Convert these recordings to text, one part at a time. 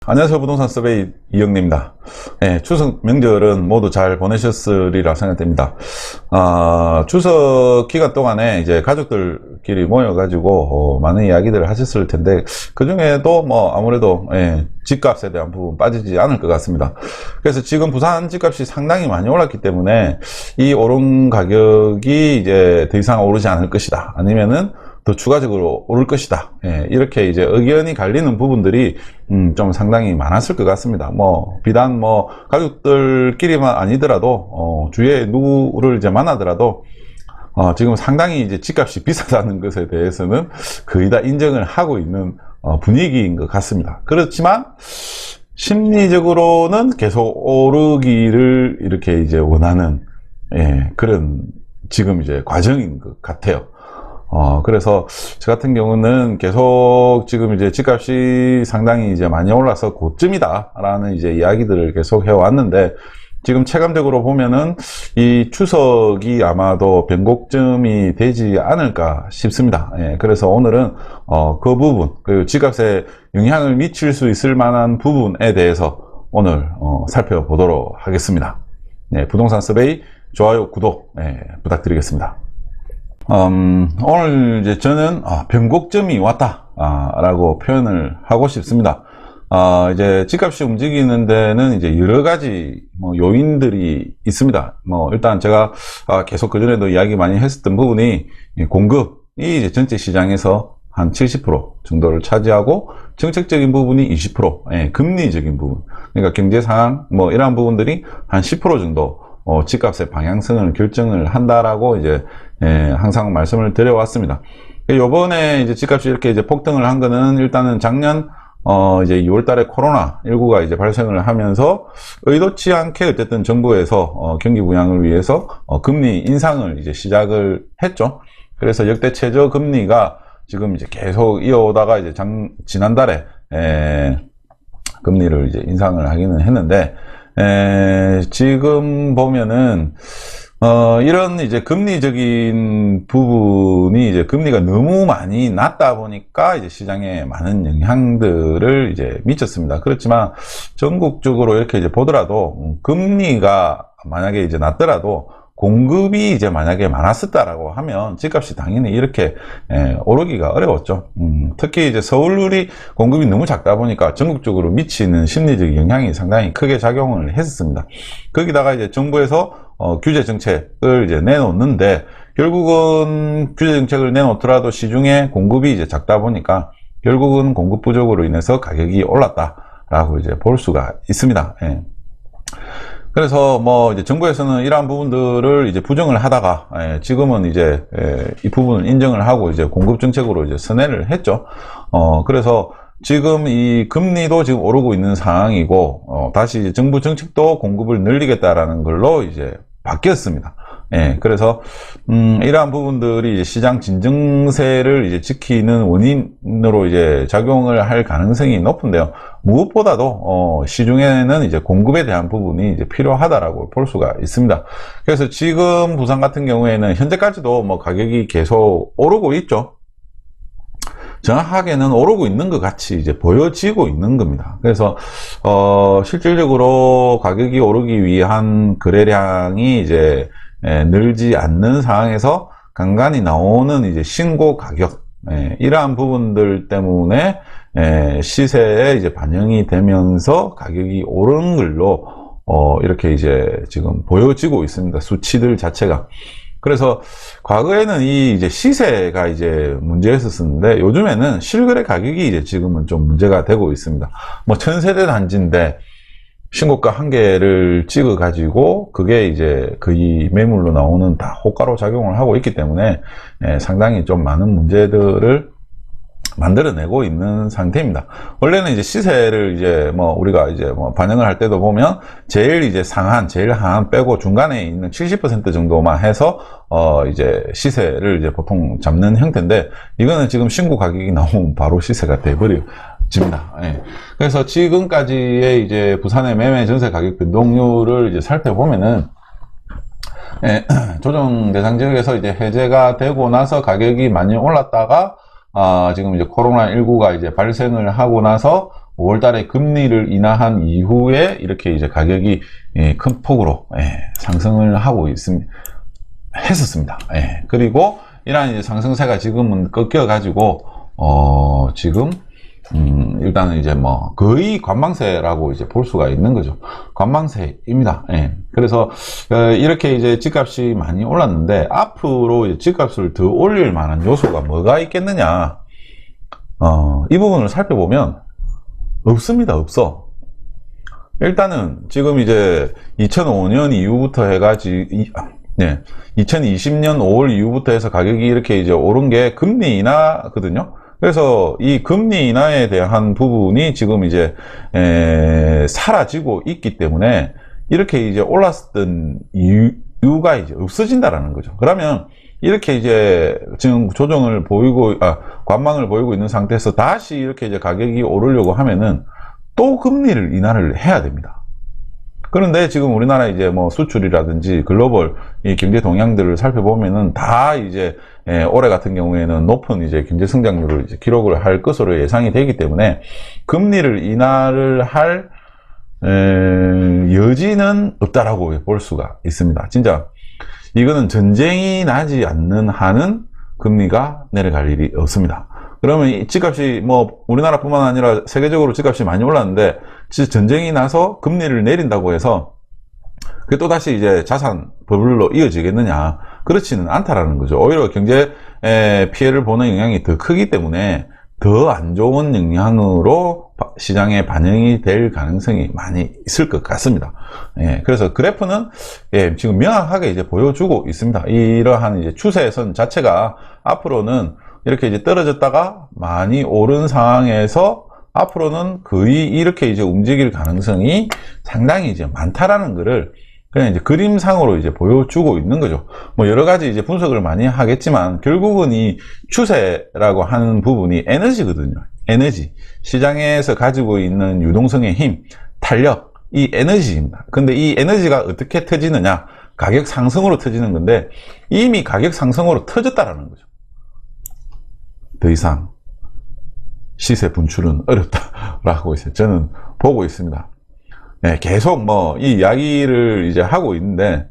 안녕하세요. 부동산 서베이 이영래입니다. 추석 명절은 모두 잘 보내셨으리라 생각됩니다. 추석 기간 동안에 이제 가족들끼리 모여가지고 많은 이야기들을 하셨을 텐데, 그 중에도 아무래도 집값에 대한 부분 빠지지 않을 것 같습니다. 그래서 지금 부산 집값이 상당히 많이 올랐기 때문에 이 오른 가격이 이제 더 이상 오르지 않을 것이다, 아니면은 더 추가적으로 오를 것이다, 이렇게 이제 의견이 갈리는 부분들이 좀 상당히 많았을 것 같습니다. 비단 가족들끼리만 아니더라도 주위에 누구를 이제 만나더라도 지금 상당히 이제 집값이 비싸다는 것에 대해서는 거의 다 인정을 하고 있는 분위기인 것 같습니다. 그렇지만 심리적으로는 계속 오르기를 이렇게 이제 원하는 그런 지금 이제 과정인 것 같아요. 그래서 저 같은 경우는 계속 지금 이제 집값이 상당히 이제 많이 올라서 고점이다 라는 이제 이야기들을 계속 해왔는데, 지금 체감적으로 보면은 이 추석이 아마도 변곡점이 되지 않을까 싶습니다. 그래서 오늘은 그 부분, 그리고 집값에 영향을 미칠 수 있을 만한 부분에 대해서 오늘 살펴보도록 하겠습니다. 부동산 서베이 좋아요, 구독 부탁드리겠습니다. 오늘 이제 저는 변곡점이 왔다 라고 표현을 하고 싶습니다. 이제 집값이 움직이는 데는 이제 여러 가지 요인들이 있습니다. 일단 제가 계속 그전에도 이야기 많이 했었던 부분이, 공급이 이제 전체 시장에서 한 70% 정도를 차지하고, 정책적인 부분이 20%, 금리적인 부분, 그러니까 경제 상황 이러한 부분들이 한 10% 정도 집값의 방향성을 결정을 한다라고 이제 항상 말씀을 드려왔습니다. 요번에 이제 집값이 이렇게 이제 폭등을 한 거는, 일단은 작년 이제 2월달에 코로나19가 이제 발생을 하면서 의도치 않게 어쨌든 정부에서 경기 부양을 위해서 금리 인상을 이제 시작을 했죠. 그래서 역대 최저 금리가 지금 이제 계속 이어오다가 이제 지난달에 금리를 이제 인상을 하기는 했는데, 지금 보면은 이런 이제 금리적인 부분이 이제 금리가 너무 많이 낮다 보니까 이제 시장에 많은 영향들을 이제 미쳤습니다. 그렇지만 전국적으로 이렇게 이제 보더라도 금리가 만약에 이제 낮더라도 공급이 이제 만약에 많았었다라고 하면 집값이 당연히 이렇게 오르기가 어려웠죠. 특히 이제 서울이 공급이 너무 작다 보니까 전국적으로 미치는 심리적 영향이 상당히 크게 작용을 했었습니다. 거기다가 이제 정부에서 규제 정책을 이제 내놓는데, 결국은 규제 정책을 내놓더라도 시중에 공급이 이제 작다 보니까 결국은 공급 부족으로 인해서 가격이 올랐다라고 이제 볼 수가 있습니다. 그래서 이제 정부에서는 이러한 부분들을 이제 부정을 하다가 지금은 이제 이 부분을 인정을 하고 이제 공급 정책으로 이제 선회를 했죠. 그래서 지금 이 금리도 지금 오르고 있는 상황이고, 다시 이제 정부 정책도 공급을 늘리겠다라는 걸로 이제 바뀌었습니다. 그래서 이러한 부분들이 이제 시장 진정세를 이제 지키는 원인으로 이제 작용을 할 가능성이 높은데요. 무엇보다도 시중에는 이제 공급에 대한 부분이 이제 필요하다라고 볼 수가 있습니다. 그래서 지금 부산 같은 경우에는 현재까지도 가격이 계속 오르고 있죠. 정확하게는 오르고 있는 것 같이 이제 보여지고 있는 겁니다. 그래서 실질적으로 가격이 오르기 위한 거래량이 이제 늘지 않는 상황에서 간간히 나오는 이제 신고 가격, 이러한 부분들 때문에 시세에 이제 반영이 되면서 가격이 오른 걸로 이렇게 이제 지금 보여지고 있습니다. 수치들 자체가. 그래서 과거에는 이 이제 시세가 이제 문제였었는데, 요즘에는 실거래 가격이 이제 지금은 좀 문제가 되고 있습니다. 1000세대 단지인데 신고가 한 개를 찍어 가지고 그게 이제 거의 매물로 나오는 다 호가로 작용을 하고 있기 때문에 상당히 좀 많은 문제들을 만들어내고 있는 상태입니다. 원래는 이제 시세를 이제 우리가 이제 반영을 할 때도 보면 제일 이제 상한, 제일 하한 빼고 중간에 있는 70% 정도만 해서 이제 시세를 이제 보통 잡는 형태인데, 이거는 지금 신고 가격이 나오면 바로 시세가 돼버립니다. 그래서 지금까지의 이제 부산의 매매 전세 가격 변동률을 이제 살펴보면은, 조정 대상 지역에서 이제 해제가 되고 나서 가격이 많이 올랐다가 지금 이제 코로나19가 이제 발생을 하고 나서 5월 달에 금리를 인하한 이후에 이렇게 이제 가격이 큰 폭으로 상승을 하고 했었습니다. 그리고 이러한 이제 상승세가 지금은 꺾여 가지고 지금 일단은 이제 뭐 거의 관망세라고 이제 볼 수가 있는 거죠. 관망세입니다. 그래서 이렇게 이제 집값이 많이 올랐는데 앞으로 이제 집값을 더 올릴 만한 요소가 뭐가 있겠느냐? 이 부분을 살펴보면 없습니다. 없어. 일단은 지금 이제 2005년 이후부터 해가지고 2020년 5월 이후부터 해서 가격이 이렇게 이제 오른 게 금리 인하거든요. 그래서 이 금리 인하에 대한 부분이 지금 이제 사라지고 있기 때문에 이렇게 이제 올랐던 이유가 이제 없어진다라는 거죠. 그러면 이렇게 이제 지금 조정을 보이고 관망을 보이고 있는 상태에서 다시 이렇게 이제 가격이 오르려고 하면은 또 금리를 인하를 해야 됩니다. 그런데 지금 우리나라 이제 뭐 수출이라든지 글로벌 이 경제 동향들을 살펴보면은 다 이제 올해 같은 경우에는 높은 이제 경제 성장률을 이제 기록을 할 것으로 예상이 되기 때문에 금리를 인하를 할 여지는 없다라고 볼 수가 있습니다. 진짜 이거는 전쟁이 나지 않는 한은 금리가 내려갈 일이 없습니다. 그러면 이 집값이 뭐 우리나라뿐만 아니라 세계적으로 집값이 많이 올랐는데 진짜 전쟁이 나서 금리를 내린다고 해서 그게 또다시 이제 자산 버블로 이어지겠느냐? 그렇지는 않다라는 거죠. 오히려 경제 피해를 보는 영향이 더 크기 때문에 더 안 좋은 영향으로 시장에 반영이 될 가능성이 많이 있을 것 같습니다. 그래서 그래프는 지금 명확하게 이제 보여주고 있습니다. 이러한 이제 추세선 자체가 앞으로는 이렇게 이제 떨어졌다가 많이 오른 상황에서 앞으로는 거의 이렇게 이제 움직일 가능성이 상당히 이제 많다라는 거를 그냥 이제 그림상으로 이제 보여주고 있는 거죠. 뭐 여러 가지 이제 분석을 많이 하겠지만 결국은 이 추세라고 하는 부분이 에너지거든요. 에너지. 시장에서 가지고 있는 유동성의 힘, 탄력, 이 에너지입니다. 근데 이 에너지가 어떻게 터지느냐? 가격 상승으로 터지는 건데 이미 가격 상승으로 터졌다라는 거죠. 더 이상 시세 분출은 어렵다라고 이제 저는 보고 있습니다. 계속 뭐 이 이야기를 이제 하고 있는데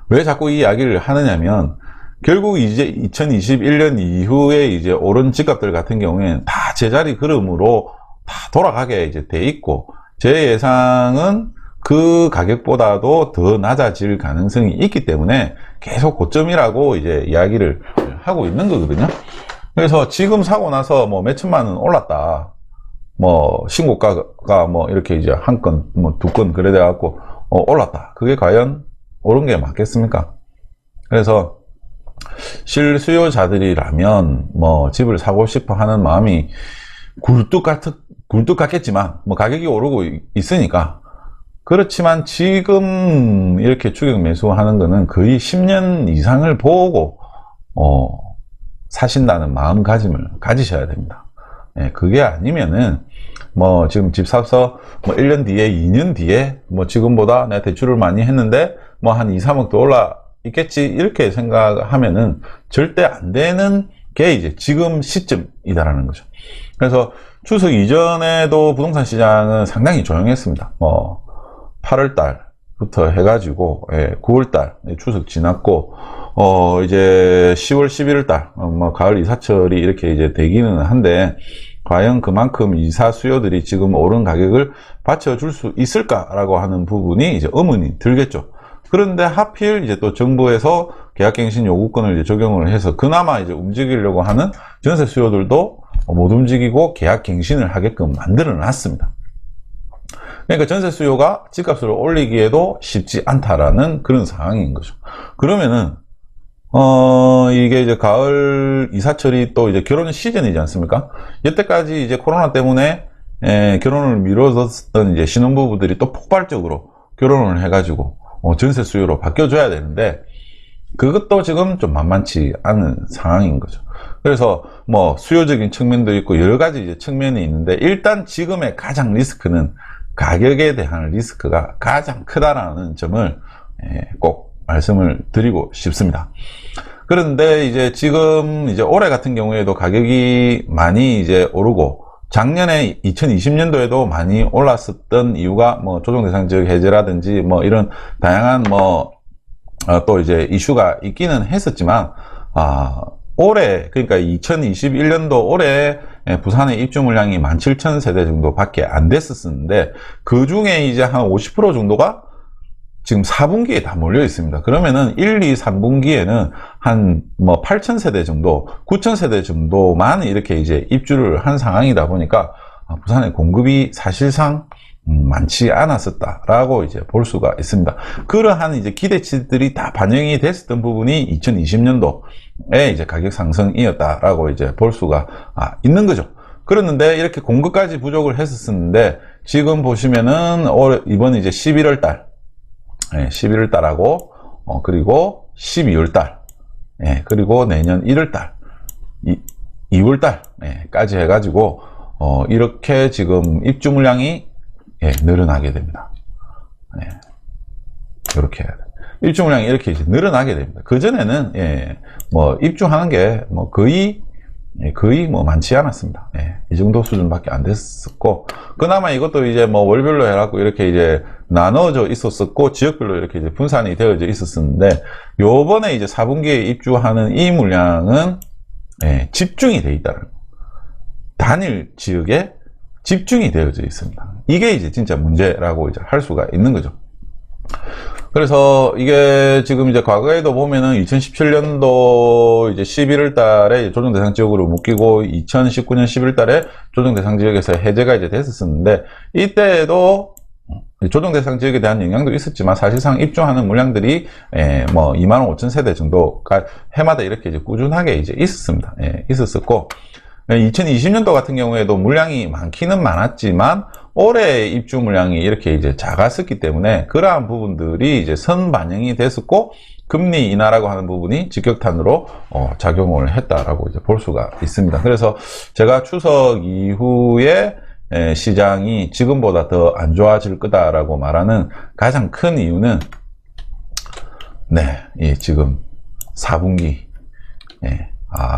왜 자꾸 이 이야기를 하느냐면 결국 이제 2021년 이후에 이제 오른 집값들 같은 경우에는 다 제자리 걸음으로 다 돌아가게 이제 돼 있고 제 예상은 그 가격보다도 더 낮아질 가능성이 있기 때문에 계속 고점이라고 이제 이야기를 하고 있는 거거든요. 그래서 지금 사고 나서 뭐 몇천만 원 올랐다. 뭐 신고가가 뭐 이렇게 이제 한 건, 뭐 두 건 그래 돼 갖고 올랐다. 그게 과연 오른 게 맞겠습니까? 그래서 실수요자들이라면 뭐 집을 사고 싶어 하는 마음이 굴뚝 같겠지만 뭐 가격이 오르고 있으니까 그렇지만 지금 이렇게 추격 매수하는 거는 거의 10년 이상을 보고 사신다는 마음가짐을 가지셔야 됩니다. 그게 아니면은 뭐 지금 집 사서 뭐 1년 뒤에 2년 뒤에 뭐 지금보다 내가 대출을 많이 했는데 뭐 한 2, 3억 더 올라 있겠지 이렇게 생각하면은 절대 안 되는 게 이제 지금 시점이다라는 거죠. 그래서 추석 이전에도 부동산 시장은 상당히 조용했습니다. 8월 달부터 해가지고 9월 달 추석 지났고 이제 10월 11월 달 뭐 가을 이사철이 이렇게 이제 되기는 한데 과연 그만큼 이사 수요들이 지금 오른 가격을 받쳐줄 수 있을까라고 하는 부분이 이제 의문이 들겠죠. 그런데 하필 이제 또 정부에서 계약갱신 요구권을 이제 적용을 해서 그나마 이제 움직이려고 하는 전세 수요들도 못 움직이고 계약갱신을 하게끔 만들어 놨습니다. 그러니까 전세 수요가 집값을 올리기에도 쉽지 않다라는 그런 상황인 거죠. 그러면은 이게 이제 가을 이사철이 또 이제 결혼 시즌이지 않습니까? 여태까지 이제 코로나 때문에 결혼을 미뤄뒀던 이제 신혼부부들이 또 폭발적으로 결혼을 해가지고 전세 수요로 바뀌어줘야 되는데 그것도 지금 좀 만만치 않은 상황인 거죠. 그래서 뭐 수요적인 측면도 있고 여러 가지 이제 측면이 있는데 일단 지금의 가장 리스크는 가격에 대한 리스크가 가장 크다라는 점을 꼭 말씀을 드리고 싶습니다. 그런데 이제 지금 이제 올해 같은 경우에도 가격이 많이 이제 오르고 작년에 2020년도에도 많이 올랐었던 이유가 뭐 조정대상 지역 해제라든지 뭐 이런 다양한 뭐 또 이제 이슈가 있기는 했었지만, 올해, 그러니까 2021년도 올해 부산의 입주 물량이 17,000세대 정도밖에 안 됐었는데, 그 중에 이제 한 50% 정도가 지금 4분기에 다 몰려 있습니다. 그러면은 1, 2, 3분기에는 한 뭐 8,000세대 정도, 9,000세대 정도만 이렇게 이제 입주를 한 상황이다 보니까 부산의 공급이 사실상 많지 않았었다라고 이제 볼 수가 있습니다. 그러한 이제 기대치들이 다 반영이 됐었던 부분이 2020년도에 이제 가격 상승이었다라고 이제 볼 수가 있는 거죠. 그랬는데 이렇게 공급까지 부족을 했었는데, 지금 보시면은 이번 이제 11월 달, 11월 달하고 그리고 12월 달, 그리고 내년 1월 달, 2월 달까지 해가지고 이렇게 지금 입주 물량이 늘어나게 됩니다. 이렇게 입주 물량이 이렇게 이제 늘어나게 됩니다. 그 전에는 뭐 입주하는 게 뭐 거의 뭐 많지 않았습니다. 이 정도 수준밖에 안 됐었고, 그나마 이것도 이제 뭐 월별로 해갖고 이렇게 이제 나눠져 있었었고, 지역별로 이렇게 이제 분산이 되어져 있었었는데, 요번에 이제 4분기에 입주하는 이 물량은 집중이 되어 있다는 거. 단일 지역에 집중이 되어져 있습니다. 이게 이제 진짜 문제라고 이제 할 수가 있는 거죠. 그래서 이게 지금 이제 과거에도 보면은 2017년도 이제 11월 달에 조정대상 지역으로 묶이고 2019년 11월 달에 조정대상 지역에서 해제가 이제 됐었는데, 이때에도 조정대상 지역에 대한 영향도 있었지만 사실상 입주하는 물량들이 뭐 25,000세대 정도가 해마다 이렇게 이제 꾸준하게 이제 있었습니다. 있었었고, 2020년도 같은 경우에도 물량이 많기는 많았지만 올해 입주 물량이 이렇게 이제 작았었기 때문에 그러한 부분들이 이제 선반영이 됐었고, 금리 인하라고 하는 부분이 직격탄으로 작용을 했다라고 이제 볼 수가 있습니다. 그래서 제가 추석 이후에 시장이 지금보다 더 안 좋아질 거다라고 말하는 가장 큰 이유는 지금 4분기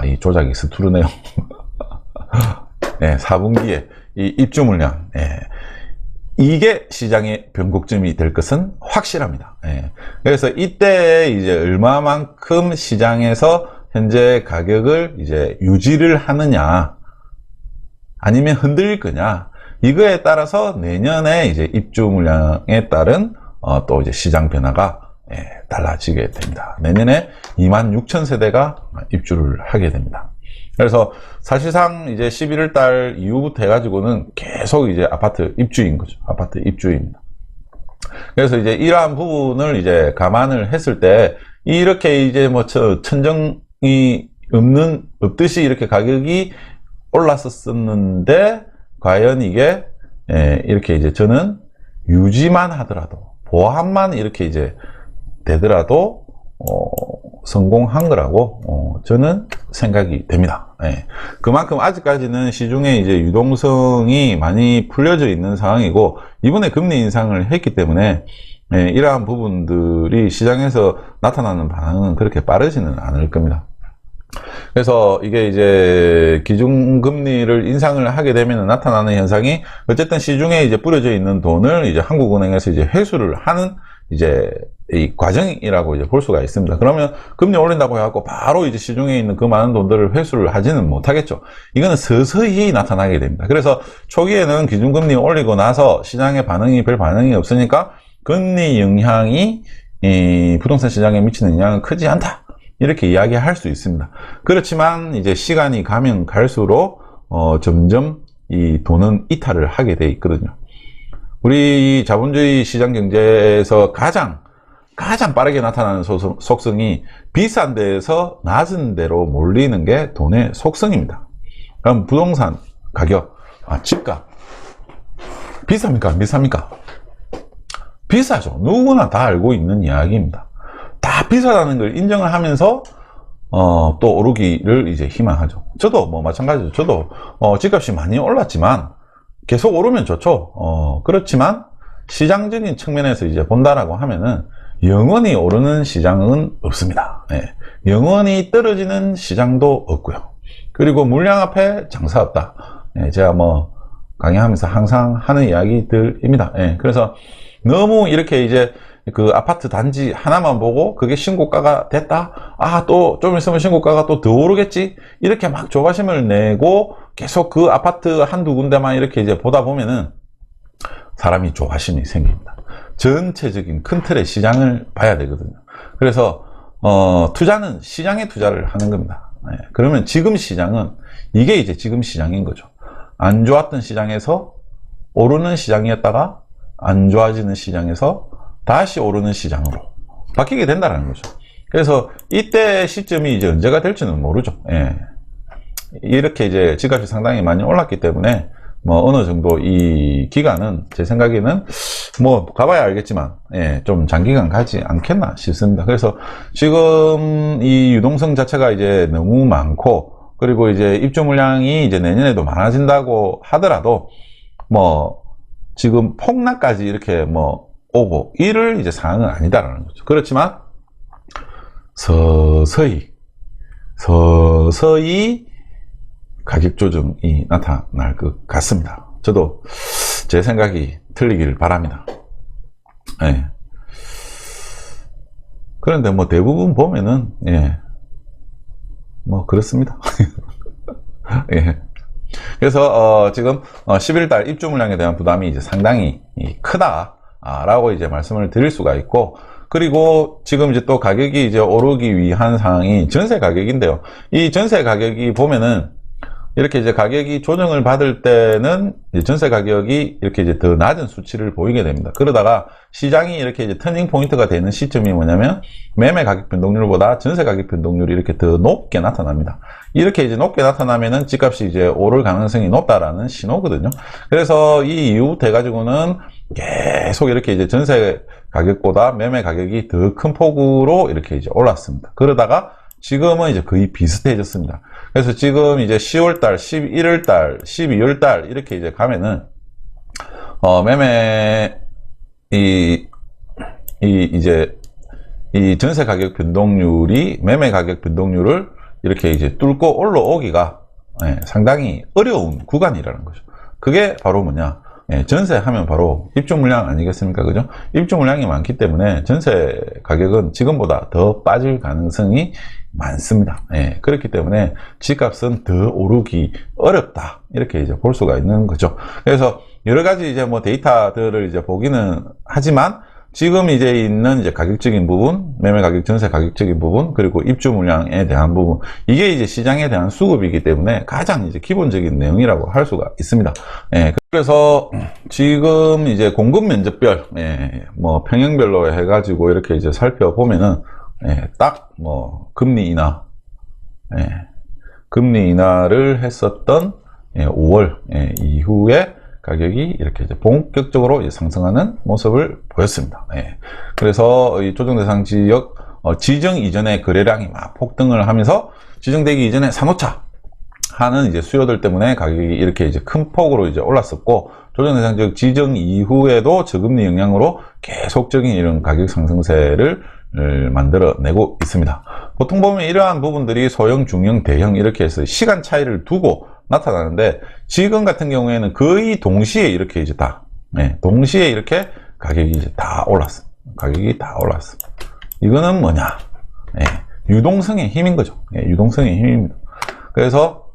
이 조작이 서투르네요. 4분기에 이 입주 물량, 이게 시장의 변곡점이 될 것은 확실합니다. 그래서 이때 이제 얼마만큼 시장에서 현재 가격을 이제 유지를 하느냐, 아니면 흔들릴 거냐, 이거에 따라서 내년에 이제 입주 물량에 따른 또 이제 시장 변화가 달라지게 됩니다. 내년에 26,000세대가 입주를 하게 됩니다. 그래서 사실상 이제 11월 달 이후부터 해가지고는 계속 이제 아파트 입주인 거죠. 아파트 입주입니다. 그래서 이제 이러한 부분을 이제 감안을 했을 때, 이렇게 이제 뭐 천정이 없듯이 이렇게 가격이 올랐었는데, 과연 이게 이렇게 이제 저는 유지만 하더라도, 보합만 이렇게 이제 되더라도 성공한 거라고 저는 생각이 됩니다. 그만큼 아직까지는 시중에 이제 유동성이 많이 풀려져 있는 상황이고, 이번에 금리 인상을 했기 때문에 이러한 부분들이 시장에서 나타나는 반응은 그렇게 빠르지는 않을 겁니다. 그래서 이게 이제 기준금리를 인상을 하게 되면 나타나는 현상이, 어쨌든 시중에 이제 뿌려져 있는 돈을 이제 한국은행에서 이제 회수를 하는 이제 이 과정이라고 이제 볼 수가 있습니다. 그러면 금리 올린다고 해갖고 바로 이제 시중에 있는 그 많은 돈들을 회수를 하지는 못하겠죠. 이거는 서서히 나타나게 됩니다. 그래서 초기에는 기준금리 올리고 나서 시장의 반응이 별 반응이 없으니까 금리 영향이 이 부동산 시장에 미치는 영향은 크지 않다, 이렇게 이야기할 수 있습니다. 그렇지만 이제 시간이 가면 갈수록 점점 이 돈은 이탈을 하게 돼 있거든요. 우리 자본주의 시장 경제에서 가장 빠르게 나타나는 속성이 비싼 데에서 낮은 데로 몰리는 게 돈의 속성입니다. 그럼 부동산 가격, 집값 비쌉니까? 안 비쌉니까? 비싸죠. 누구나 다 알고 있는 이야기입니다. 다 비싸다는 걸 인정을 하면서 또 오르기를 이제 희망하죠. 저도 뭐 마찬가지죠. 저도 집값이 많이 올랐지만 계속 오르면 좋죠. 그렇지만 시장적인 측면에서 이제 본다라고 하면은 영원히 오르는 시장은 없습니다. 영원히 떨어지는 시장도 없고요. 그리고 물량 앞에 장사 없다, 제가 뭐 강의하면서 항상 하는 이야기들입니다. 그래서 너무 이렇게 이제 그 아파트 단지 하나만 보고 그게 신고가가 됐다? 아, 또 좀 있으면 신고가가 또 더 오르겠지? 이렇게 막 조바심을 내고 계속 그 아파트 한두 군데만 이렇게 이제 보다 보면은 사람이 조바심이 생깁니다. 전체적인 큰 틀의 시장을 봐야 되거든요. 그래서 투자는 시장에 투자를 하는 겁니다. 그러면 지금 시장은 이게 이제 지금 시장인 거죠. 안 좋았던 시장에서 오르는 시장이었다가 안 좋아지는 시장에서 다시 오르는 시장으로 바뀌게 된다는 거죠. 그래서 이때 시점이 이제 언제가 될지는 모르죠. 이렇게 이제 집값이 상당히 많이 올랐기 때문에 뭐 어느 정도 이 기간은 제 생각에는 뭐 가봐야 알겠지만 좀 장기간 가지 않겠나 싶습니다. 그래서 지금 이 유동성 자체가 이제 너무 많고, 그리고 이제 입주 물량이 이제 내년에도 많아진다고 하더라도 뭐 지금 폭락까지 이렇게 뭐 오고 이럴 이제 상황은 아니다라는 거죠. 그렇지만 서서히 가격 조정이 나타날 것 같습니다. 저도 제 생각이 틀리길 바랍니다. 그런데 뭐 대부분 보면은 뭐 그렇습니다. 그래서 지금 11달 입주 물량에 대한 부담이 이제 상당히 크다라고 이제 말씀을 드릴 수가 있고, 그리고 지금 이제 또 가격이 이제 오르기 위한 상황이 전세 가격인데요. 이 전세 가격이 보면은 이렇게 이제 가격이 조정을 받을 때는 이제 전세 가격이 이렇게 이제 더 낮은 수치를 보이게 됩니다. 그러다가 시장이 이렇게 이제 터닝 포인트가 되는 시점이 뭐냐면 매매 가격 변동률보다 전세 가격 변동률이 이렇게 더 높게 나타납니다. 이렇게 이제 높게 나타나면은 집값이 이제 오를 가능성이 높다라는 신호거든요. 그래서 이 이후부터 해가지고는 계속 이렇게 이제 전세 가격보다 매매 가격이 더 큰 폭으로 이렇게 이제 올랐습니다. 그러다가 지금은 이제 거의 비슷해졌습니다. 그래서 지금 이제 10월달, 11월달, 12월달 이렇게 이제 가면은 매매 이제 이 전세 가격 변동률이 매매 가격 변동률을 이렇게 이제 뚫고 올라오기가 상당히 어려운 구간이라는 거죠. 그게 바로 뭐냐? 전세 하면 바로 입주 물량 아니겠습니까? 그죠? 입주 물량이 많기 때문에 전세 가격은 지금보다 더 빠질 가능성이 많습니다. 그렇기 때문에 집값은 더 오르기 어렵다. 이렇게 이제 볼 수가 있는 거죠. 그래서 여러 가지 이제 뭐 데이터들을 이제 보기는 하지만 지금 이제 있는 이제 가격적인 부분, 매매 가격, 전세 가격적인 부분, 그리고 입주 물량에 대한 부분, 이게 이제 시장에 대한 수급이기 때문에 가장 이제 기본적인 내용이라고 할 수가 있습니다. 그래서 지금 이제 공급 면적별, 뭐 평형별로 해가지고 이렇게 이제 살펴보면은 딱 뭐 금리 인하, 금리 인하를 했었던 5월 이후에 가격이 이렇게 이제 본격적으로 이제 상승하는 모습을 보였습니다. 그래서 이 조정 대상 지역 지정 이전의 거래량이 막 폭등을 하면서 지정되기 이전에 사놓자 하는 이제 수요들 때문에 가격이 이렇게 이제 큰 폭으로 이제 올랐었고, 조정 대상 지역 지정 이후에도 저금리 영향으로 계속적인 이런 가격 상승세를 만들어내고 있습니다. 보통 보면 이러한 부분들이 소형, 중형, 대형 이렇게 해서 시간 차이를 두고 나타나는데, 지금 같은 경우에는 거의 동시에 이렇게 이제 동시에 이렇게 가격이 이제 다 올랐어. 가격이 다 올랐어. 이거는 뭐냐? 유동성의 힘인 거죠. 유동성의 힘입니다. 그래서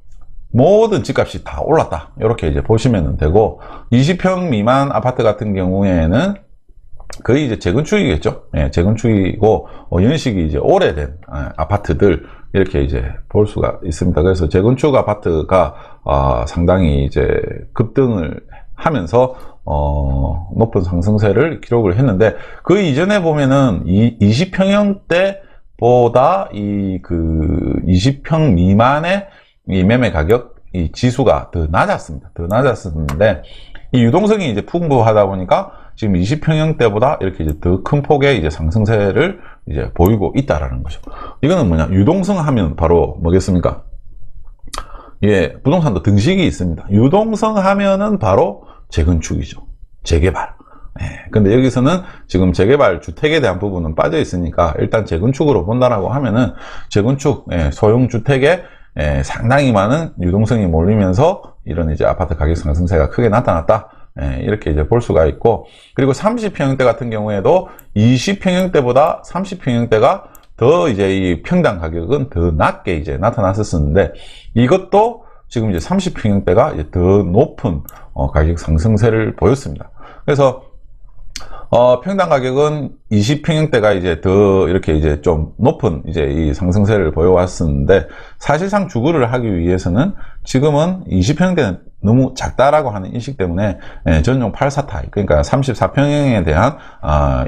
모든 집값이 다 올랐다. 이렇게 이제 보시면 되고, 20평 미만 아파트 같은 경우에는 거의 이제 재건축이겠죠. 재건축이고, 연식이 이제 오래된 아파트들, 이렇게 이제 볼 수가 있습니다. 그래서 재건축 아파트가 상당히 이제 급등을 하면서 높은 상승세를 기록을 했는데, 그 이전에 보면은 20평형대보다 이 20평 미만의 이 매매 가격 이 지수가 더 낮았습니다. 더 낮았었는데, 이 유동성이 이제 풍부하다 보니까 지금 20평형대보다 이렇게 이제 더 큰 폭의 이제 상승세를 이제 보이고 있다라는 거죠. 이거는 뭐냐? 유동성 하면 바로 뭐겠습니까? 부동산도 등식이 있습니다. 유동성 하면은 바로 재건축이죠. 재개발. 근데 여기서는 지금 재개발 주택에 대한 부분은 빠져 있으니까 일단 재건축으로 본다라고 하면은 재건축, 소형 주택에 상당히 많은 유동성이 몰리면서 이런 이제 아파트 가격 상승세가 크게 나타났다. 예, 이렇게 이제 볼 수가 있고, 그리고 30평형대 같은 경우에도 20평형대보다 30평형대가 더 이제 이 평당 가격은 더 낮게 이제 나타났었는데, 이것도 지금 이제 30평형대가 이제 더 높은 가격 상승세를 보였습니다. 그래서 평당 가격은 20평형대가 이제 더 이렇게 이제 좀 높은 이제 이 상승세를 보여왔었는데, 사실상 주거를 하기 위해서는 지금은 20평형대는 너무 작다라고 하는 인식 때문에 전용 84타입, 그러니까 34평형에 대한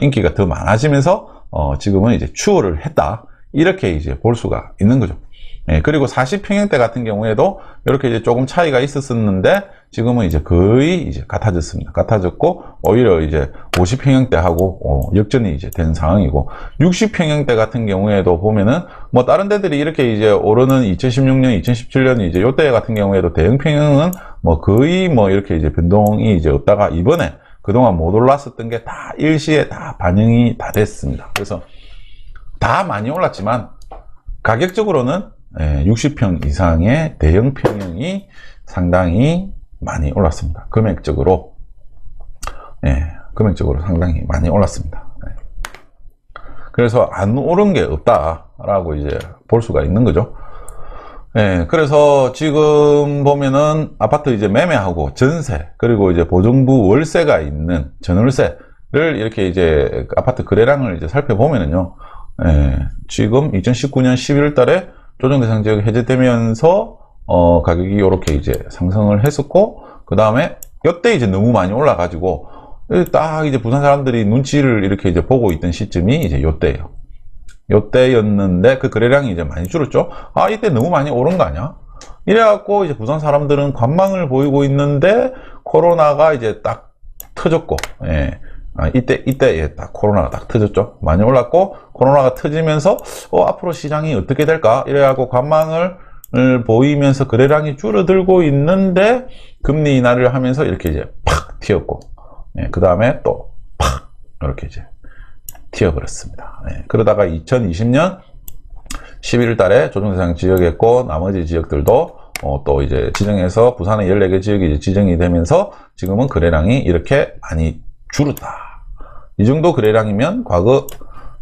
인기가 더 많아지면서 지금은 이제 추월을 했다, 이렇게 이제 볼 수가 있는 거죠. 그리고 40평형대 같은 경우에도 이렇게 이제 조금 차이가 있었는데 지금은 이제 거의 이제 같아졌습니다. 같아졌고, 오히려 이제 50평형대하고 역전이 이제 된 상황이고, 60평형대 같은 경우에도 보면은 뭐 다른 데들이 이렇게 이제 오르는 2016년, 2017년 이제 요때 같은 경우에도 대형평형은 뭐 거의 뭐 이렇게 이제 변동이 이제 없다가 이번에 그동안 못 올랐었던 게 다 일시에 다 반영이 다 됐습니다. 그래서 다 많이 올랐지만 가격적으로는 60평 이상의 대형 평형이 상당히 많이 올랐습니다. 금액적으로 상당히 많이 올랐습니다. 그래서 안 오른 게 없다라고 이제 볼 수가 있는 거죠. 그래서 지금 보면은 아파트 이제 매매하고 전세, 그리고 이제 보증부 월세가 있는 전월세를 이렇게 이제 아파트 거래량을 이제 살펴보면은요, 지금 2019년 11월 달에 조정대상 지역이 해제되면서 가격이 이렇게 이제 상승을 했었고, 그 다음에 이때 이제 너무 많이 올라가지고 딱 이제 부산 사람들이 눈치를 이렇게 이제 보고 있던 시점이 이제 이때예요. 이때였는데 그 거래량이 이제 많이 줄었죠. 이때 너무 많이 오른 거 아니야? 이래갖고 이제 부산 사람들은 관망을 보이고 있는데 코로나가 이제 딱 터졌고, 이때 딱 코로나가 딱 터졌죠. 많이 올랐고, 코로나가 터지면서 앞으로 시장이 어떻게 될까 이래갖고 관망을 보이면서 거래량이 줄어들고 있는데 금리 인하를 하면서 이렇게 이제 팍 튀었고, 그 다음에 또 팍 이렇게 이제 튀어버렸습니다. 그러다가 2020년 11월 달에 조정대상 지역했고, 나머지 지역들도 또 이제 지정해서 부산의 14개 지역이 이제 지정이 되면서 지금은 거래량이 이렇게 많이 줄었다. 이 정도 거래량이면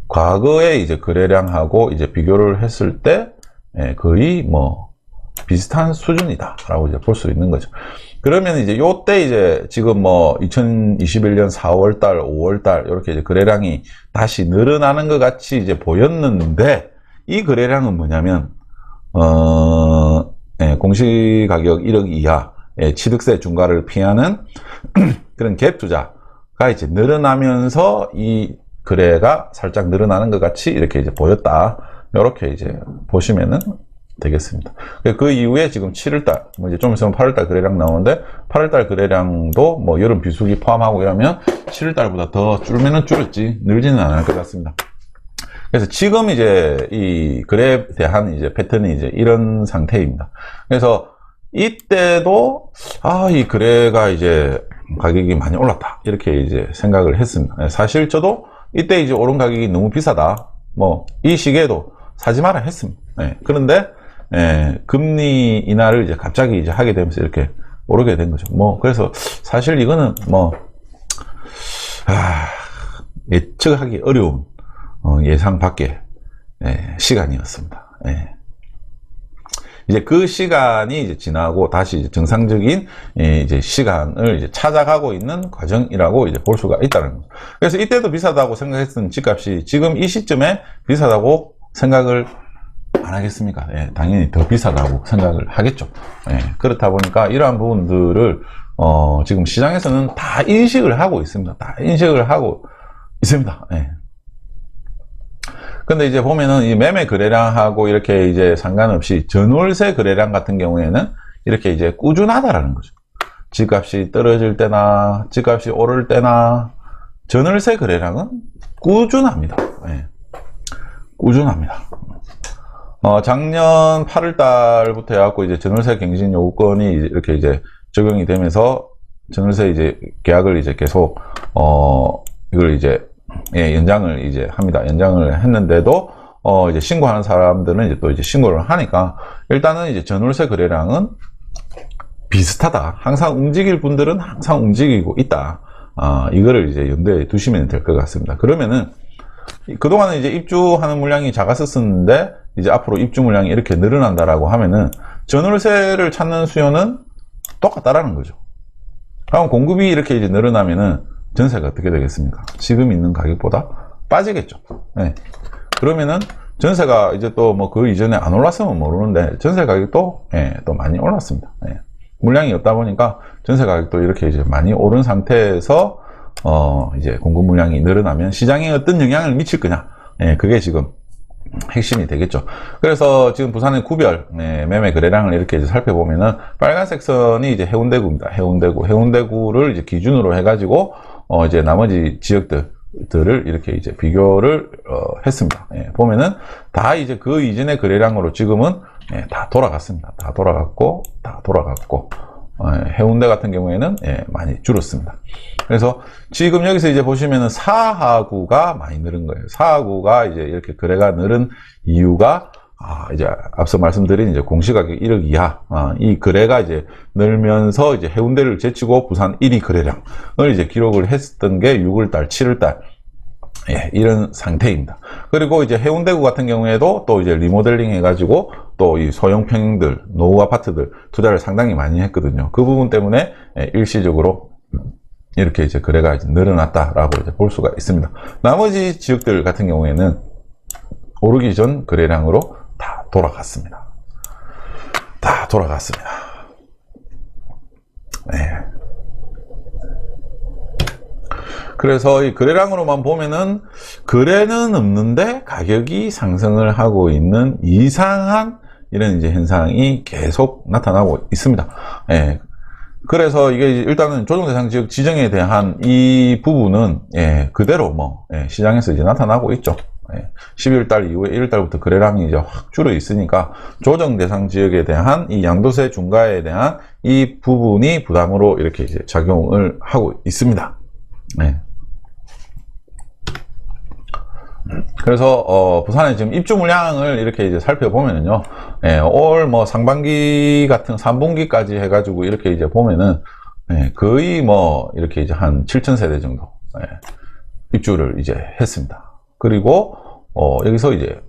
과거에 이제 거래량하고 이제 비교를 했을 때 거의 뭐 비슷한 수준이다라고 이제 볼 수 있는 거죠. 그러면 이제 요때 이제 지금 뭐 2021년 4월달, 5월달 이렇게 이제 거래량이 다시 늘어나는 것 같이 이제 보였는데, 이 거래량은 뭐냐면 공시가격 1억 이하 취득세 중과를 피하는 그런 갭 투자가 이제 늘어나면서 이 거래가 살짝 늘어나는 것 같이 이렇게 이제 보였다. 이렇게 이제 보시면은 되겠습니다. 그 이후에 지금 7월달, 뭐 이제 좀 있으면 8월달 거래량 나오는데, 8월달 거래량도 뭐 여름 비수기 포함하고 이러면 7월달보다 더 줄면은 줄었지, 늘지는 않을 것 같습니다. 그래서 지금 이제 이 거래에 대한 이제 패턴이 이제 이런 상태입니다. 그래서 이때도 이 거래가 이제 가격이 많이 올랐다, 이렇게 이제 생각을 했습니다. 사실 저도 이때 이제 오른 가격이 너무 비싸다, 뭐 이 시기에도 사지 마라 했습니다. 그런데 금리 인하를 이제 갑자기 이제 하게 되면서 이렇게 오르게 된 거죠. 뭐 그래서 사실 이거는 뭐 예측하기 어려운 예상 밖의 시간이었습니다. 이제 그 시간이 이제 지나고 다시 이제 정상적인 이제 시간을 이제 찾아가고 있는 과정이라고 이제 볼 수가 있다는 거죠. 그래서 이때도 비싸다고 생각했던 집값이 지금 이 시점에 비싸다고 생각을 안 하겠습니까? 당연히 더 비싸다고 생각을 하겠죠. 그렇다 보니까 이러한 부분들을 지금 시장에서는 다 인식을 하고 있습니다. 다 인식을 하고 있습니다. 근데 이제 보면은 이 매매 거래량하고 이렇게 이제 상관없이 전월세 거래량 같은 경우에는 이렇게 이제 꾸준하다라는 거죠. 집값이 떨어질 때나 집값이 오를 때나 전월세 거래량은 꾸준합니다. 꾸준합니다. 작년 8월 달부터 해갖고 이제 전월세 갱신 요건이 이렇게 이제 적용이 되면서 전월세 이제 계약을 이제 계속 이걸 이제 연장을 이제 합니다. 연장을 했는데도 이제 신고하는 사람들은 이제 또 이제 신고를 하니까 일단은 이제 전월세 거래량은 비슷하다. 항상 움직일 분들은 항상 움직이고 있다. 이거를 이제 염두에 두시면 될 것 같습니다. 그러면은 그동안은 이제 입주하는 물량이 작았었는데 이제 앞으로 입주 물량이 이렇게 늘어난다라고 하면은 전월세를 찾는 수요는 똑같다라는 거죠. 그럼 공급이 이렇게 이제 늘어나면은 전세가 어떻게 되겠습니까? 지금 있는 가격보다 빠지겠죠. 네. 그러면은 전세가 이제 또 뭐 그 이전에 안 올랐으면 모르는데 전세 가격도 또 많이 올랐습니다. 물량이 없다 보니까 전세 가격도 이렇게 이제 많이 오른 상태에서 이제 공급 물량이 늘어나면 시장에 어떤 영향을 미칠 거냐, 그게 지금 핵심이 되겠죠. 그래서 지금 부산의 구별 매매 거래량을 이렇게 이제 살펴보면은 빨간색 선이 이제 해운대구입니다. 해운대구를 이제 기준으로 해가지고 이제 나머지 지역들을 이렇게 이제 비교를 했습니다. 보면은 다 이제 그 이전의 거래량으로 지금은 다 돌아갔습니다. 다 돌아갔고 해운대 같은 경우에는 많이 줄었습니다. 그래서 지금 여기서 이제 보시면은 4하구가 많이 늘은 거예요. 4하구가 이제 이렇게 거래가 늘은 이유가 이제 앞서 말씀드린 이제 공시가격 1억 이하 이 거래가 이제 늘면서 이제 해운대를 제치고 부산 1위 거래량을 이제 기록을 했었던 게 6월달, 7월달 이런 상태입니다. 그리고 이제 해운대구 같은 경우에도 또 이제 리모델링 해가지고 또 이 소형 평형들, 노후 아파트들 투자를 상당히 많이 했거든요. 그 부분 때문에 일시적으로 이렇게 이제 거래가 이제 늘어났다라고 이제 볼 수가 있습니다. 나머지 지역들 같은 경우에는 오르기 전 거래량으로 다 돌아갔습니다. 그래서 이 거래량으로만 보면은 거래는 없는데 가격이 상승을 하고 있는 이상한 이런 이제 현상이 계속 나타나고 있습니다. 그래서 이게 일단은 조정대상 지역 지정에 대한 이 부분은 그대로 시장에서 이제 나타나고 있죠. 12월달 이후에 1월달부터 거래량이 이제 확 줄어 있으니까 조정대상 지역에 대한 이 양도세 중과에 대한 이 부분이 부담으로 이렇게 이제 작용을 하고 있습니다. 그래서 부산의 지금 입주 물량을 이렇게 이제 살펴보면은요, 올 뭐 상반기 같은 3분기까지 해가지고 이렇게 이제 보면은 거의 뭐 이렇게 이제 한 7,000세대 정도 입주를 이제 했습니다. 그리고 여기서 이제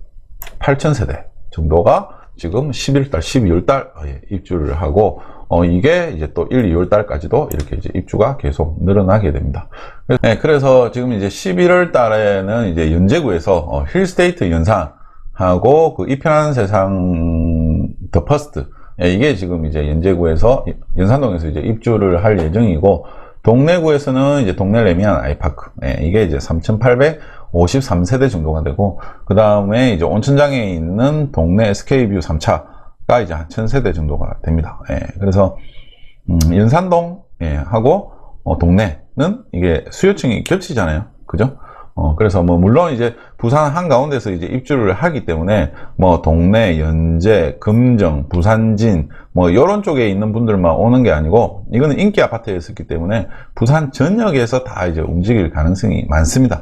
8,000세대 정도가 지금 11달, 12월달 입주를 하고 이게 이제 또 1, 2월 달까지도 이렇게 이제 입주가 계속 늘어나게 됩니다. 그래서 지금 이제 11월 달에는 이제 연제구에서 힐스테이트 연산하고 그 이편한 세상 더 퍼스트 이게 지금 이제 연제구에서 연산동에서 이제 입주를 할 예정이고 동래구에서는 이제 동래 레미안 아이파크 이게 이제 3,853세대 정도가 되고 그 다음에 이제 온천장에 있는 동래 SK뷰 3차 가 이제 한 1,000세대 정도가 됩니다. 그래서 연산동 하고 동래는 이게 수요층이 겹치잖아요. 그죠? 그래서 뭐 물론 이제 부산 한가운데서 이제 입주를 하기 때문에 뭐 동래, 연제, 금정, 부산진 뭐 이런 쪽에 있는 분들만 오는 게 아니고 이거는 인기 아파트였었기 때문에 부산 전역에서 다 이제 움직일 가능성이 많습니다.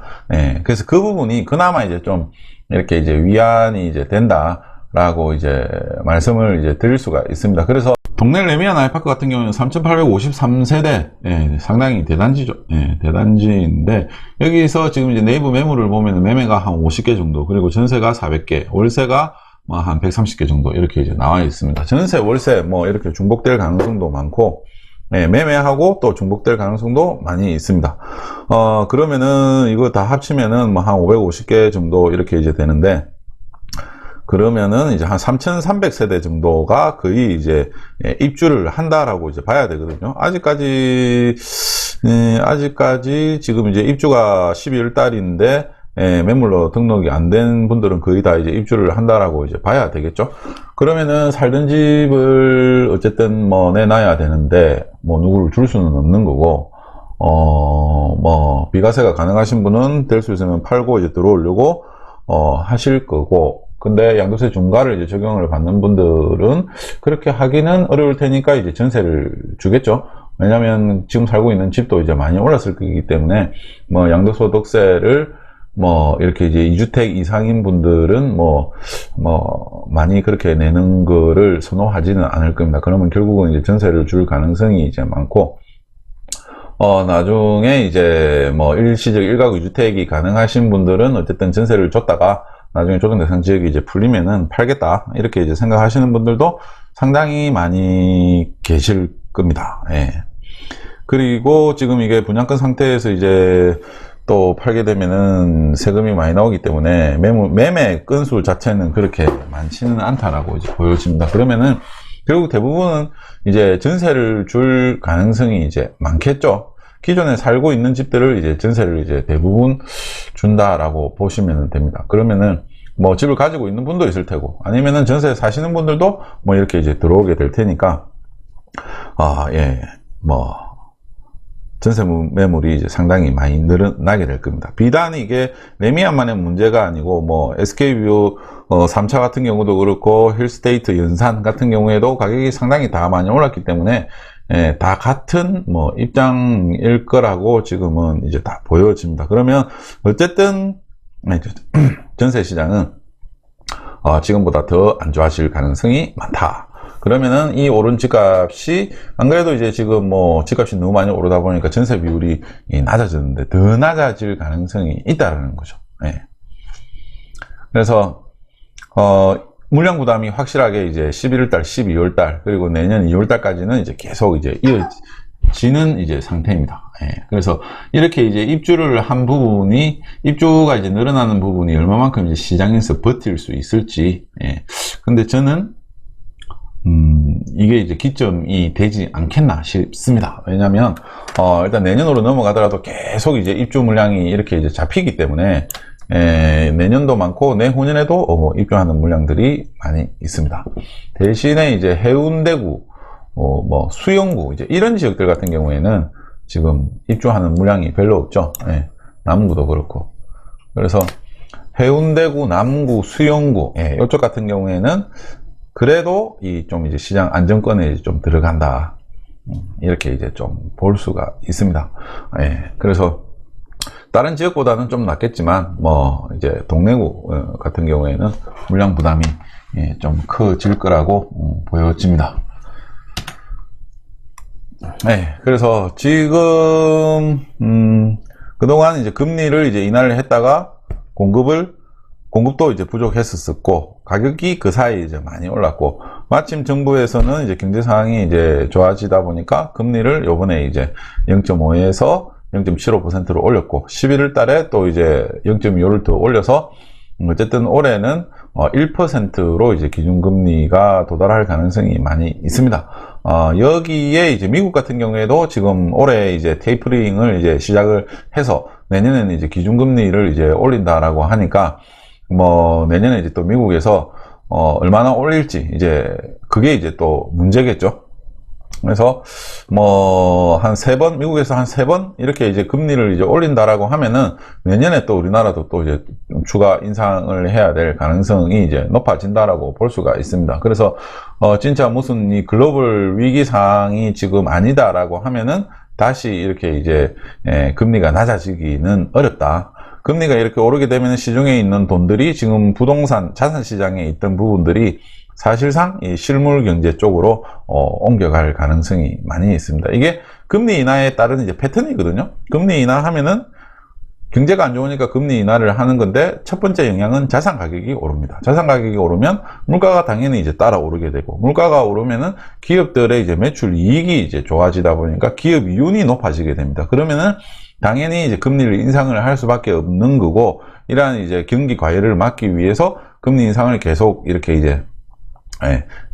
그래서 그 부분이 그나마 이제 좀 이렇게 이제 위안이 이제 된다. 라고 이제 말씀을 이제 드릴 수가 있습니다. 그래서 동래 레미안 아이파크 같은 경우는 3,853세대 상당히 대단지죠. 대단지인데 여기서 지금 이제 네이버 매물을 보면 매매가 한 50개 정도 그리고 전세가 400개 월세가 뭐 한 130개 정도 이렇게 이제 나와 있습니다. 전세 월세 뭐 이렇게 중복될 가능성도 많고 매매하고 또 중복될 가능성도 많이 있습니다. 그러면은 이거 다 합치면은 뭐 한 550개 정도 이렇게 이제 되는데 그러면은 이제 한 3,300세대 정도가 거의 이제 입주를 한다라고 이제 봐야 되거든요. 아직까지 지금 이제 입주가 12월 달인데 매물로 등록이 안 된 분들은 거의 다 이제 입주를 한다라고 이제 봐야 되겠죠. 그러면은 살던 집을 어쨌든 뭐 내놔야 되는데 뭐 누구를 줄 수는 없는 거고 뭐 비과세가 가능하신 분은 될 수 있으면 팔고 이제 들어오려고 하실 거고 근데 양도세 중과를 이제 적용을 받는 분들은 그렇게 하기는 어려울 테니까 이제 전세를 주겠죠. 왜냐면 지금 살고 있는 집도 이제 많이 올랐을 거기 때문에 뭐 양도소득세를 뭐 이렇게 이제 2주택 이상인 분들은 뭐 많이 그렇게 내는 거를 선호하지는 않을 겁니다. 그러면 결국은 이제 전세를 줄 가능성이 이제 많고, 나중에 이제 뭐 일시적 1가구 2주택이 가능하신 분들은 어쨌든 전세를 줬다가 나중에 조정 대상 지역이 이제 풀리면은 팔겠다, 이렇게 이제 생각하시는 분들도 상당히 많이 계실 겁니다. 예. 그리고 지금 이게 분양권 상태에서 이제 또 팔게 되면은 세금이 많이 나오기 때문에 매매 건수 자체는 그렇게 많지는 않다라고 이제 보여집니다. 그러면은 결국 대부분은 이제 전세를 줄 가능성이 이제 많겠죠. 기존에 살고 있는 집들을 이제 전세를 이제 대부분 준다라고 보시면 됩니다. 그러면은 뭐 집을 가지고 있는 분도 있을 테고, 아니면은 전세 사시는 분들도 뭐 이렇게 이제 들어오게 될 테니까, 예, 뭐 전세 매물이 이제 상당히 많이 늘어나게 될 겁니다. 비단 이게 레미안만의 문제가 아니고, 뭐 SK뷰 3차 같은 경우도 그렇고, 힐스테이트 연산 같은 경우에도 가격이 상당히 다 많이 올랐기 때문에, 예, 다 같은 뭐 입장일 거라고 지금은 이제 다 보여집니다. 그러면 어쨌든 전세 시장은 지금보다 더 안 좋아질 가능성이 많다. 그러면은 이 오른 집값이, 안 그래도 이제 지금 뭐 집값이 너무 많이 오르다 보니까 전세 비율이 낮아졌는데 더 낮아질 가능성이 있다라는 거죠. 예. 그래서 물량 부담이 확실하게 이제 11월달, 12월달, 그리고 내년 2월달까지는 이제 계속 이제 이어지는 이제 상태입니다. 예. 그래서 이렇게 이제 입주를 한 부분이, 입주가 이제 늘어나는 부분이 얼마만큼 이제 시장에서 버틸 수 있을지. 예. 근데 저는 이게 이제 기점이 되지 않겠나 싶습니다. 왜냐면, 일단 내년으로 넘어가더라도 계속 이제 입주 물량이 이렇게 이제 잡히기 때문에, 내년도 많고, 내후년에도 입주하는 물량들이 많이 있습니다. 대신에 이제 해운대구, 뭐 수영구, 이제 이런 지역들 같은 경우에는 지금 입주하는 물량이 별로 없죠. 예, 남구도 그렇고. 그래서 해운대구, 남구, 수영구, 이쪽 같은 경우에는 그래도 좀 이제 시장 안정권에 좀 들어간다, 이렇게 이제 좀 볼 수가 있습니다. 예, 그래서 다른 지역보다는 좀 낫겠지만, 뭐 이제 동래구 같은 경우에는 물량 부담이 좀 커질 거라고 보여집니다. 네, 그래서 지금 그동안 이제 금리를 이제 인하를 했다가 공급도 이제 부족했었고, 가격이 그 사이에 이제 많이 올랐고, 마침 정부에서는 이제 경제 상황이 이제 좋아지다 보니까 금리를 요번에 이제 0.5에서 0.75%로 올렸고, 11월 달에 또 이제 0.25를 더 올려서, 어쨌든 올해는 1%로 이제 기준금리가 도달할 가능성이 많이 있습니다. 여기에 이제 미국 같은 경우에도 지금 올해 이제 테이퍼링을 이제 시작을 해서 내년에는 이제 기준금리를 이제 올린다라고 하니까, 뭐 내년에 이제 또 미국에서 얼마나 올릴지, 이제 그게 이제 또 문제겠죠. 그래서 뭐 한 3번, 미국에서 한 3번 이렇게 이제 금리를 이제 올린다라고 하면은 내년에 또 우리나라도 또 이제 추가 인상을 해야 될 가능성이 이제 높아진다라고 볼 수가 있습니다. 그래서 진짜 무슨 이 글로벌 위기 상황이 지금 아니다라고 하면은 다시 이렇게 이제 금리가 낮아지기는 어렵다. 금리가 이렇게 오르게 되면 시중에 있는 돈들이 지금 부동산, 자산 시장에 있던 부분들이 사실상 이 실물 경제 쪽으로 옮겨갈 가능성이 많이 있습니다. 이게 금리 인하에 따른 이제 패턴이거든요. 금리 인하하면은 경제가 안 좋으니까 금리 인하를 하는 건데, 첫 번째 영향은 자산 가격이 오릅니다. 자산 가격이 오르면 물가가 당연히 이제 따라 오르게 되고, 물가가 오르면은 기업들의 이제 매출 이익이 이제 좋아지다 보니까 기업 이윤이 높아지게 됩니다. 그러면은 당연히 이제 금리를 인상을 할 수밖에 없는 거고, 이러한 이제 경기 과열을 막기 위해서 금리 인상을 계속 이렇게 이제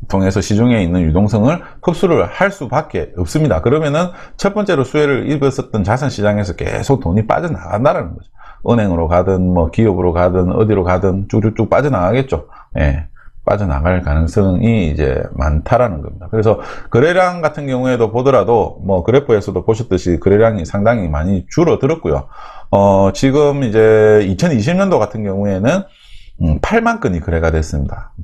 통해서 시중에 있는 유동성을 흡수를 할 수밖에 없습니다. 그러면은 첫 번째로 수혜를 입었었던 자산 시장에서 계속 돈이 빠져나간다는 거죠. 은행으로 가든 뭐 기업으로 가든 어디로 가든 쭉쭉쭉 빠져나가겠죠. 빠져나갈 가능성이 이제 많다라는 겁니다. 그래서 거래량 같은 경우에도 보더라도 뭐 그래프에서도 보셨듯이 거래량이 상당히 많이 줄어들었고요. 지금 이제 2020년도 같은 경우에는 8만 건이 거래가 됐습니다.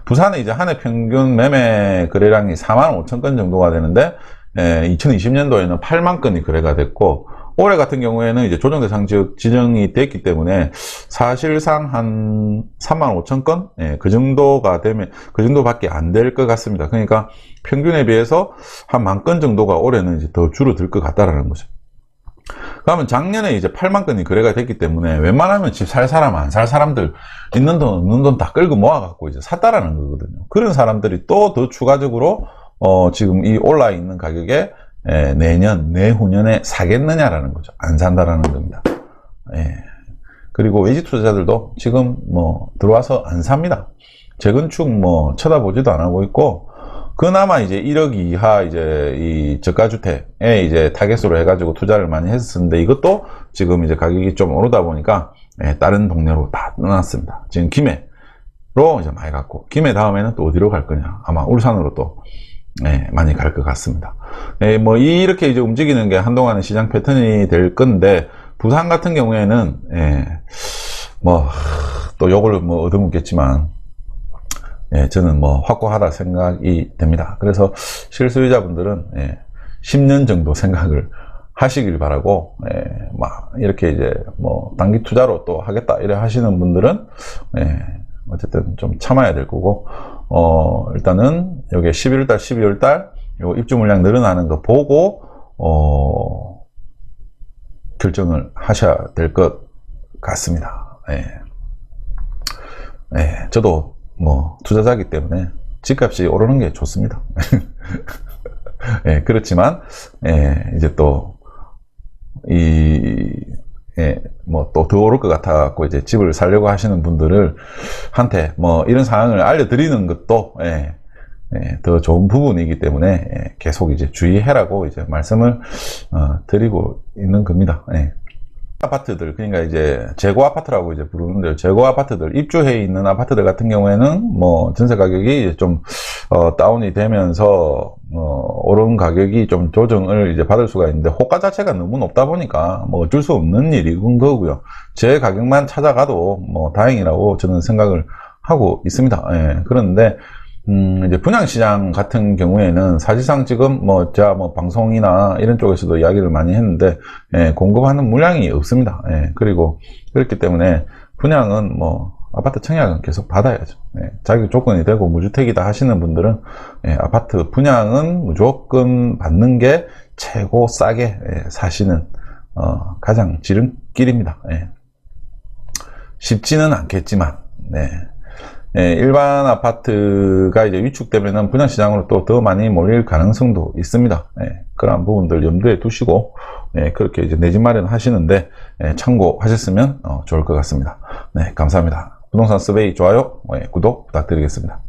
부산에 이제 한 해 평균 매매 거래량이 4만 5천 건 정도가 되는데, 2020년도에는 8만 건이 거래가 됐고, 올해 같은 경우에는 이제 조정 대상 지역 지정이 됐기 때문에 사실상 한 35,000건? 예, 그 정도가 되면, 그 정도밖에 안 될 것 같습니다. 그러니까 평균에 비해서 한 10,000건 정도가 올해는 이제 더 줄어들 것 같다라는 거죠. 그러면 작년에 이제 8만 건이 거래가 됐기 때문에 웬만하면 집 살 사람, 안 살 사람들, 있는 돈, 없는 돈 다 끌고 모아갖고 이제 샀다라는 거거든요. 그런 사람들이 또 더 추가적으로, 지금 이 올라 있는 가격에 내년, 내후년에 사겠느냐라는 거죠. 안 산다라는 겁니다. 예. 그리고 외지 투자자들도 지금 뭐 들어와서 안 삽니다. 재건축 뭐 쳐다보지도 안 하고 있고, 그나마 이제 1억 이하 이제 이 저가주택에 이제 타겟으로 해가지고 투자를 많이 했었는데, 이것도 지금 이제 가격이 좀 오르다 보니까 다른 동네로 다 떠났습니다. 지금 김해로 이제 많이 갔고, 김해 다음에는 또 어디로 갈 거냐? 아마 울산으로 또 많이 갈 것 같습니다. 뭐 이렇게 이제 움직이는 게 한동안의 시장 패턴이 될 건데, 부산 같은 경우에는 뭐 또 욕을 뭐 얻어먹겠지만, 저는 뭐 확고하다 생각이 됩니다. 그래서 실수요자분들은 10년 정도 생각을 하시길 바라고, 막 이렇게 이제 뭐 단기 투자로 또 하겠다 이래 하시는 분들은 어쨌든 좀 참아야 될 거고, 일단은 여기 11월달, 12월달 요 입주 물량 늘어나는 거 보고 결정을 하셔야 될 것 같습니다. 저도 뭐 투자자이기 때문에 집값이 오르는 게 좋습니다. 그렇지만 이제 또 뭐 또 더 오를 것 같아갖고 이제 집을 사려고 하시는 분들을 한테 뭐 이런 상황을 알려드리는 것도 더 좋은 부분이기 때문에 계속 이제 주의해라고 이제 말씀을 드리고 있는 겁니다. 아파트들, 그러니까 이제 재고 아파트라고 이제 부르는데요. 재고 아파트들, 입주해 있는 아파트들 같은 경우에는 뭐 전세 가격이 좀 다운이 되면서 오른 가격이 좀 조정을 이제 받을 수가 있는데, 호가 자체가 너무 높다 보니까 뭐 어쩔 수 없는 일인 거고요. 제 가격만 찾아가도 뭐 다행이라고 저는 생각을 하고 있습니다. 그런데 이제 분양시장 같은 경우에는 사실상 지금 뭐 제가 뭐 방송이나 이런 쪽에서도 이야기를 많이 했는데 공급하는 물량이 없습니다. 그리고 그렇기 때문에 분양은 뭐 아파트 청약은 계속 받아야죠. 자격 조건이 되고 무주택이다 하시는 분들은 아파트 분양은 무조건 받는 게 최고 싸게 사시는 가장 지름길입니다. 쉽지는 않겠지만 일반 아파트가 이제 위축되면은 분양시장으로 또 더 많이 몰릴 가능성도 있습니다. 그런 부분들 염두에 두시고, 그렇게 이제 내 집 마련 하시는데, 참고하셨으면 좋을 것 같습니다. 감사합니다. 부동산 서베이 좋아요, 구독 부탁드리겠습니다.